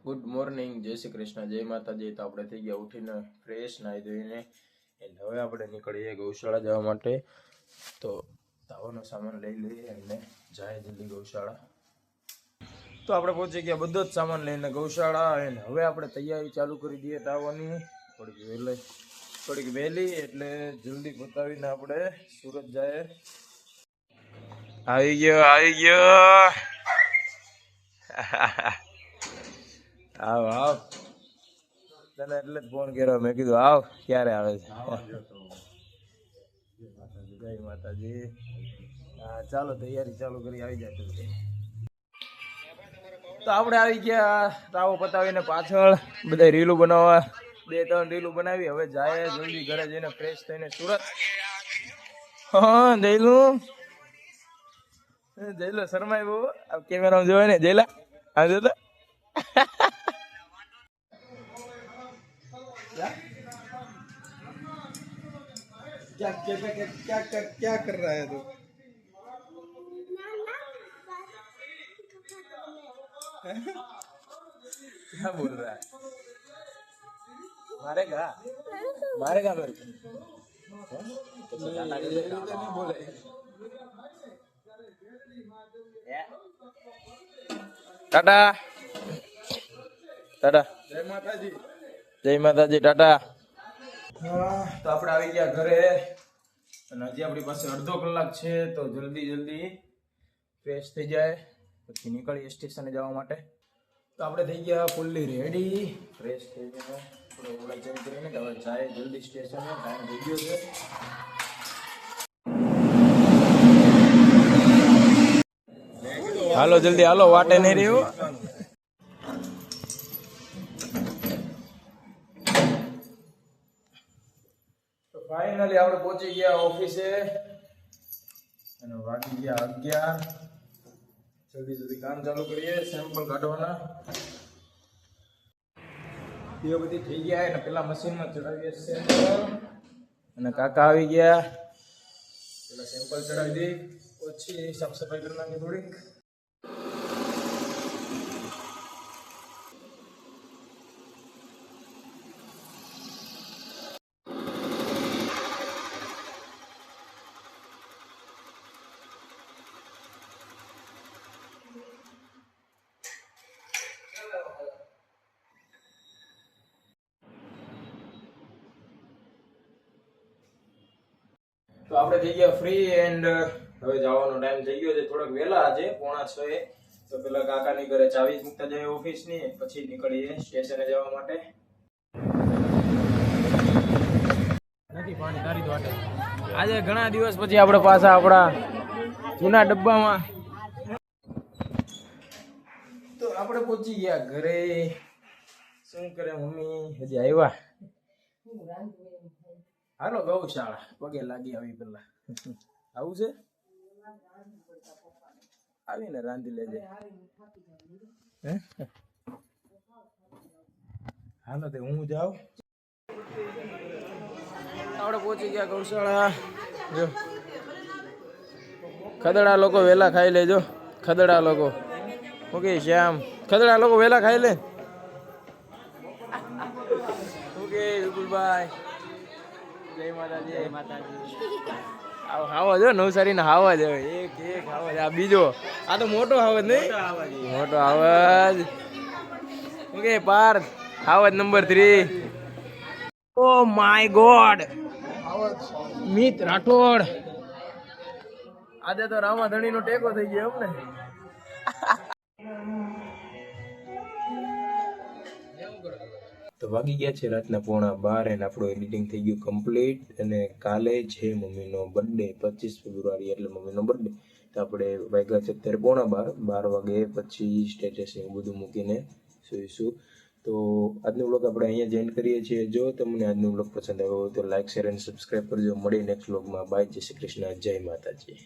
Good morning, જય શ્રી કૃષ્ણ, જય માતાજી. તો આપણે થઈ ગયા ઉઠીને ફ્રેશ નાહી ધોઈને એટલે હવે આપણે નીકળીએ ગૌશાળા જવા માટે. તો તાવાનો સામાન લઈ લઈએ અને જાય જલ્દી ગૌશાળા. તો આપણે પહોંચી ગયા બધો જ સામાન લઈને ગૌશાળા અને હવે આપણે તૈયારી ચાલુ કરી દઈએ તાવાની થોડીક વહેલી એટલે જલ્દી પતાવીને આપણે સુરત જાય. આવી ગયો આવ તને એટલે જ ફોન કર્યો, મેં કીધું આવ ક્યારે આવે છે. જય માતાજી. હા ચાલો તૈયારી ચાલુ કરી, આવી જાય જલ્દી. તો આપણે આવી ગયા તાવો પતાવીને પાછળ બધા રીલું બનાવવા, 2-3 રીલું બનાવી. હવે જાય જલ્દી ઘરે જઈને ફ્રેશ થઈને સુરત. હા જયલો શર્માય બહુ કેમેરામાં જોવાય ને. જયલા આ જો તો क्या कर रहा है तू? क्या बोल रहा है? मारेगा मेरे को नहीं बोले. टाटा टाटा. जय माताजी. જય માતાજી. ટાટા. તો આપણે આવી ગયા ઘરે અને હજી આપણી પાસે અડધો કલાક છે. તો જલ્દી ફ્રેશ થઈ જાય પછી નીકળીએ સ્ટેશને જવા માટે. તો આપણે થઈ ગયા ફૂલ્લી રેડી, ફ્રેશ થઈ ગયા, થોડો ઓલા ચેન્જ કરીને હવે જાય જલ્દી સ્ટેશને. ટાઈમ થઈ ગયો છે. હાલો જલ્દી હાલો, વાટે નહીં રહ્યું. ફાઇનલી આપણે પહોંચી ગયા ઓફિસે અને વાગી ગયા 11. જલ્દી કામ ચાલુ કરીએ. સેમ્પલ કાઢવાના એ બધી થઈ ગયા અને પેલા મશીનમાં ચડાવીએ સેમ્પલ. અને કાકા આવી ગયા, પેલા સેમ્પલ ચડાવી દઈ પછી સાફ સફાઈ કરી નાખી થોડીક. તો આપણે થઈ ગયા ફ્રી એન્ડ હવે જવાનો ટાઈમ થઈ ગયો છે. થોડોક વહેલા આજે 5:45. તો પેલા કાકાની ઘરે ચાવી મૂકતા જઈએ ઓફિસની, પછી નીકળીએ સ્ટેશને જવા માટે. નથી પાણી તારી વાટે. આજે ઘણા દિવસ પછી આપણે પાછા આપણા જૂના ડબ્બામાં. તો આપણે પહોંચી ગયા ઘરે. શું કરે મમ્મી? હજી આવ્યા? હાલો ગૌશાળા પગે લાગી આવી પેલા. આવું છે? આવીને રાંધી લેજે. હાલો તે હું જાઉં. આપણે પહોંચી ગયા ગૌશાળા. જો ખદડા લોકો વહેલા ખાઈ લેજો. ખદડા લોકો ઓકે શ્યામ, ખદડા લોકો વહેલા ખાઈ લે. ઓકે વિપુલભાઈ. જય માતાજી. જય માતાજી. આવો હાવા જો નવસારી ના હાવા જ એક હાવા. આ બીજો, આ તો મોટો હાવજ નહીં? મોટો હાવજ. ઓકે પાર્થ હાવજ number 3. Oh my god, Mit Rathod. આજે તો રામાધણી નો ટેકો થઈ ગયો એમ ને. તો વાગી ગયા છે રાતના 11:15 અને આપણું એડિટિંગ થઈ ગયું કમ્પ્લીટ. અને કાલે છે મમ્મીનો બર્થડે, 25 ફેબ્રુઆરી એટલે મમ્મીનો બર્થડે. તો આપણે વાગ્યા છે અત્યારે 11:15. 12 વાગે પછી સ્ટેટસ એવું બધું મૂકીને સુઈશું. તો આજનો વ્લોગ આપણે અહીંયા જ એન્ડ કરીએ છીએ. જો તમને આજનો વ્લોગ પસંદ આવ્યો હોય તો લાઈક, શેર અને સબસ્ક્રાઈબ કરજો. મળીએ નેક્સ્ટ વ્લોગમાં. બાય. જય શ્રી કૃષ્ણ, જય માતાજી.